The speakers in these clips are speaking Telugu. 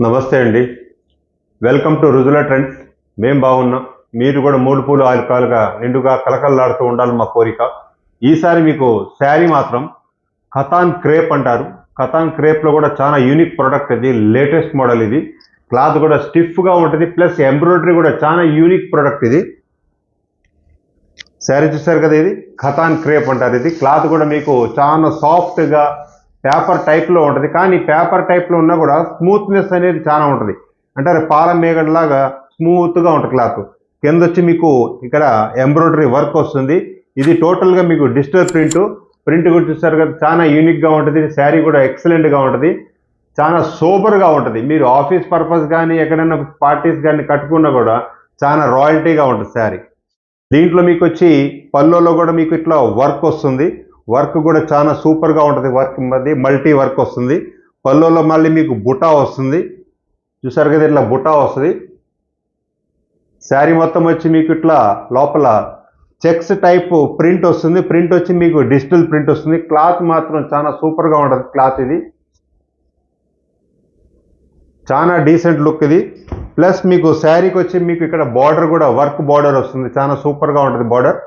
నమస్తే అండి. Welcome to Rujula Trends. మేము బాగున్నాం, మీరు కూడా మూడు పూలు ఆరు కాలుగా నిండుగా కలకల్లాడుతూ ఉండాలి మా కోరిక. ఈసారి మీకు శారీ మాత్రం కథాన్ క్రేప్ అంటారు. కథాన్ క్రేప్లో కూడా చాలా యూనిక్ ప్రోడక్ట్, ఇది లేటెస్ట్ మోడల్. ఇది క్లాత్ కూడా స్టిఫ్గా ఉంటుంది, ప్లస్ ఎంబ్రాయిడరీ కూడా చాలా యూనిక్ ప్రోడక్ట్. ఇది శారీ చూసారు కదా, ఇది కథాన్ క్రేప్ అంటారు. ఇది క్లాత్ కూడా మీకు చాలా సాఫ్ట్గా పేపర్ టైప్లో ఉంటుంది, కానీ పేపర్ టైప్లో ఉన్నా కూడా స్మూత్నెస్ అనేది చాలా ఉంటుంది. అంటే పాల మేగడలాగా స్మూత్గా ఉంటుంది క్లాత్. కింద వచ్చి మీకు ఇక్కడ ఎంబ్రాయిడరీ వర్క్ వస్తుంది. ఇది టోటల్గా మీకు డిజిటల్ ప్రింట్ కూడా చూస్తారు కదా, చాలా యూనిక్గా ఉంటుంది. శారీ కూడా ఎక్సలెంట్గా ఉంటుంది, చాలా సూపర్గా ఉంటుంది. మీరు ఆఫీస్ పర్పస్ కానీ ఎక్కడైనా పార్టీస్ కానీ కట్టుకున్నా కూడా చాలా రాయల్టీగా ఉంటుంది శారీ. దీంట్లో మీకు వచ్చి పళ్ళులో కూడా మీకు ఇట్లా వర్క్ వస్తుంది. వర్క్ కూడా చాలా సూపర్గా ఉంటుంది. వర్క్ మధ్య మల్టీ వర్క్ వస్తుంది. పళ్ళులో మళ్ళీ మీకు బుటా వస్తుంది, చూసారు కదా, ఇట్లా బుటా వస్తుంది. శారీ మొత్తం వచ్చి మీకు ఇట్లా లోపల చెక్స్ టైప్ ప్రింట్ వస్తుంది. ప్రింట్ వచ్చి మీకు డిజిటల్ ప్రింట్ వస్తుంది. క్లాత్ మాత్రం చాలా సూపర్గా ఉంటుంది. క్లాత్ ఇది చాలా డీసెంట్ లుక్ ఇది. ప్లస్ మీకు శారీకి వచ్చి మీకు ఇక్కడ బార్డర్ కూడా వర్క్ బార్డర్ వస్తుంది, చాలా సూపర్గా ఉంటుంది బార్డర్.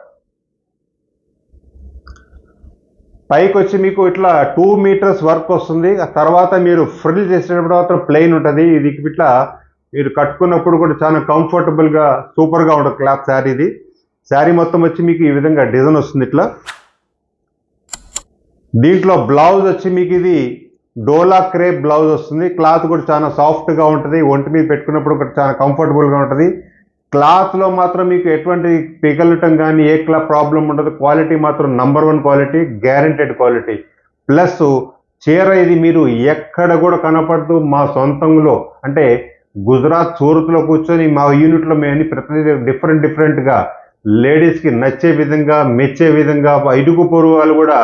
పైకి వచ్చి మీకు ఇట్లా 2 మీటర్స్ వర్క్ వస్తుంది. ఆ తర్వాత మీరు ఫ్రిల్ చేసేటప్పుడు మాత్రం ప్లెయిన్ ఉంటుంది. ఇది ఇట్లా మీరు కట్టుకున్నప్పుడు కూడా చాలా కంఫర్టబుల్గా సూపర్గా ఉంటుంది క్లాత్ శారీ. ఇది శారీ మొత్తం వచ్చి మీకు ఈ విధంగా డిజైన్ వస్తుంది ఇట్లా. దీంట్లో బ్లౌజ్ వచ్చి మీకు ఇది డోలా క్రేప్ బ్లౌజ్ వస్తుంది. క్లాత్ కూడా చాలా సాఫ్ట్గా ఉంటుంది, ఒంటి మీద పెట్టుకున్నప్పుడు కూడా చాలా కంఫర్టబుల్గా ఉంటుంది. క్లాత్లో మాత్రం మీకు ఎటువంటి పిగలటం కానీ ఏ ప్రాబ్లం ఉండదు. క్వాలిటీ మాత్రం number 1 quality, guaranteed quality. Plus చీర ఇది మీరు ఎక్కడ కూడా కనపడదు. మా సొంతంలో అంటే గుజరాత్ సూరత్లో కూర్చొని మా యూనిట్లో మేము ప్రతి డిఫరెంట్గా లేడీస్కి నచ్చే విధంగా, మెచ్చే విధంగా, ఇరుగు పొరుగు వాళ్ళు కూడా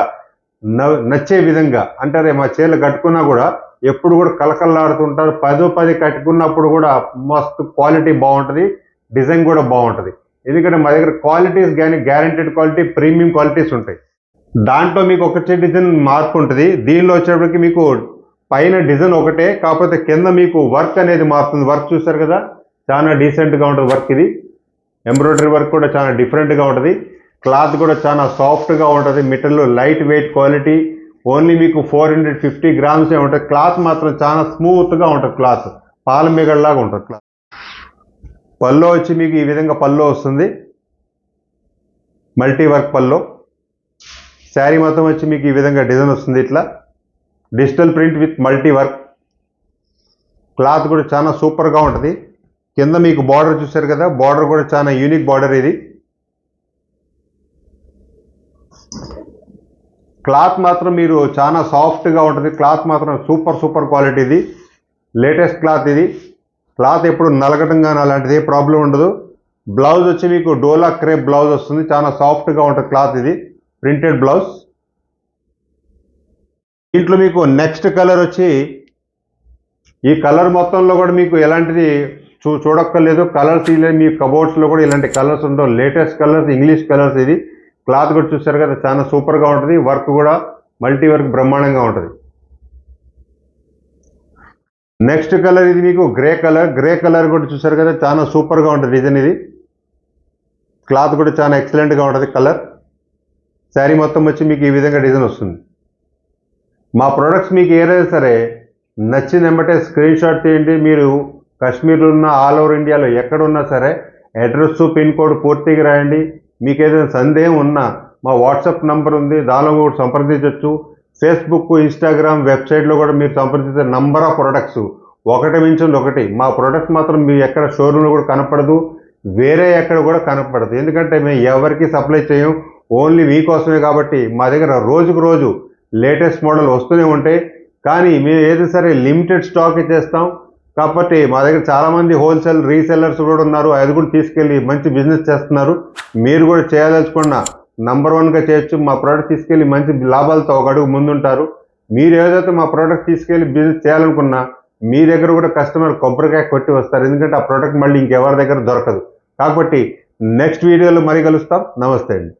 నచ్చే విధంగా అంటారే. మా చీరలు కట్టుకున్నా కూడా ఎప్పుడు కూడా కలకల్లాడుతుంటారు. 10 కట్టుకున్నప్పుడు కూడా మస్తు క్వాలిటీ బాగుంటుంది, డిజైన్ కూడా బాగుంటుంది. ఎందుకంటే మా దగ్గర క్వాలిటీస్ కానీ గ్యారెంటెడ్ క్వాలిటీ, ప్రీమియం క్వాలిటీస్ ఉంటాయి. దాంట్లో మీకు ఒకటే డిజైన్ మార్పు ఉంటుంది. దీనిలో వచ్చేటప్పటికి మీకు పైన డిజైన్ ఒకటే, కాకపోతే కింద మీకు వర్క్ అనేది మారుతుంది. వర్క్ చూస్తారు కదా, చాలా డీసెంట్గా ఉంటుంది వర్క్. ఇది ఎంబ్రాయిడరీ వర్క్ కూడా చాలా డిఫరెంట్గా ఉంటుంది. క్లాత్ కూడా చాలా సాఫ్ట్గా ఉంటుంది. Material light weight quality. Only మీకు 450 గ్రామ్సే ఉంటుంది. క్లాత్ మాత్రం చాలా స్మూత్గా ఉంటుంది. క్లాత్ పాల మేగడలాగా ఉంటుంది క్లాత్. పళ్ళు వచ్చి మీకు ఈ విధంగా పళ్ళు వస్తుంది, మల్టీ వర్క్ పళ్ళు. శారీ మొత్తం వచ్చి మీకు ఈ విధంగా డిజైన్ వస్తుంది, ఇట్లా digital print with multi work. Cloth కూడా చాలా సూపర్గా ఉంటుంది. కింద మీకు బార్డర్ చూసారు కదా, బార్డర్ కూడా చాలా యూనిక్ బార్డర్. ఇది క్లాత్ మాత్రం మీరు చాలా సాఫ్ట్గా ఉంటుంది. క్లాత్ మాత్రం సూపర్ క్వాలిటీ. ఇది లేటెస్ట్ క్లాత్. ఇది క్లాత్ ఎప్పుడు నలగటం కానీ అలాంటిది ఏ ప్రాబ్లం ఉండదు. బ్లౌజ్ వచ్చి మీకు డోలా క్రేప్ బ్లౌజ్ వస్తుంది, చాలా సాఫ్ట్గా ఉంటుంది క్లాత్. ఇది ప్రింటెడ్ బ్లౌజ్. దీంట్లో మీకు నెక్స్ట్ కలర్ వచ్చి ఈ కలర్ మొత్తంలో కూడా మీకు ఎలాంటిది చూడక్కర్లేదు. కలర్స్ ఇలా మీ కబోర్డ్స్లో కూడా ఇలాంటి కలర్స్ ఉండవు. Latest colours, English colours. ఇది క్లాత్ కూడా చూసారు కదా, చాలా సూపర్గా ఉంటుంది. వర్క్ కూడా మల్టీ వర్క్ బ్రహ్మాండంగా ఉంటుంది. నెక్స్ట్ కలర్ ఇది మీకు గ్రే కలర్ కూడా చూసారు కదా, చాలా సూపర్గా ఉంటుంది డిజైన్. ఇది క్లాత్ కూడా చాలా ఎక్సలెంట్గా ఉంటుంది కలర్. శారీ మొత్తం వచ్చి మీకు ఈ విధంగా డిజైన్ వస్తుంది. మా ప్రొడక్ట్స్ మీకు ఏదైనా సరే నచ్చిన వెంబటే స్క్రీన్ షాట్ తీయండి. మీరు కాశ్మీర్లో ఉన్న, ఆల్ ఓవర్ ఇండియాలో ఎక్కడున్నా సరే అడ్రస్, పిన్ కోడ్ పూర్తిగా రాయండి. మీకు ఏదైనా సందేహం ఉన్నా మా వాట్సాప్ నంబర్ ఉంది, దానిలో కూడా సంప్రదించవచ్చు. ఫేస్బుక్, ఇన్స్టాగ్రామ్, వెబ్సైట్లో కూడా మీరు సంప్రదించే నంబర్ ఆఫ్ ప్రొడక్ట్స్ ఒకటి మించింది ఒకటి. మా ప్రొడక్ట్స్ మాత్రం మీ ఎక్కడ షోరూమ్లో కూడా కనపడదు, వేరే ఎక్కడ కూడా కనపడదు. ఎందుకంటే మేము ఎవరికి సప్లై చేయం, ఓన్లీ మీకోసమే. కాబట్టి మా దగ్గర రోజుకు రోజు లేటెస్ట్ మోడల్ వస్తూనే ఉంటాయి. కానీ మేము ఏదైనా సరే లిమిటెడ్ స్టాక్ చేస్తాం. కాబట్టి మా దగ్గర చాలామంది హోల్సేల్ రీసెల్లర్స్ కూడా ఉన్నారు, అది కూడా తీసుకెళ్ళి మంచి బిజినెస్ చేస్తున్నారు. మీరు కూడా చేయదలుచుకున్న నంబర్ 1గా చేయొచ్చు. మా ప్రోడక్ట్ తీసుకెళ్ళి మంచి లాభాలతో ఒక అడుగు ముందుంటారు. మీరు ఏదైతే మా ప్రోడక్ట్ తీసుకెళ్ళి బిజినెస్ చేయాలనుకున్నా మీ దగ్గర కూడా కస్టమర్ కొబ్బరికాయ కొట్టి వస్తారు. ఎందుకంటే ఆ ప్రోడక్ట్ మళ్ళీ ఇంకెవరి దగ్గర దొరకదు. కాబట్టి నెక్స్ట్ వీడియోలో మరీ కలుస్తాం. నమస్తే అండి.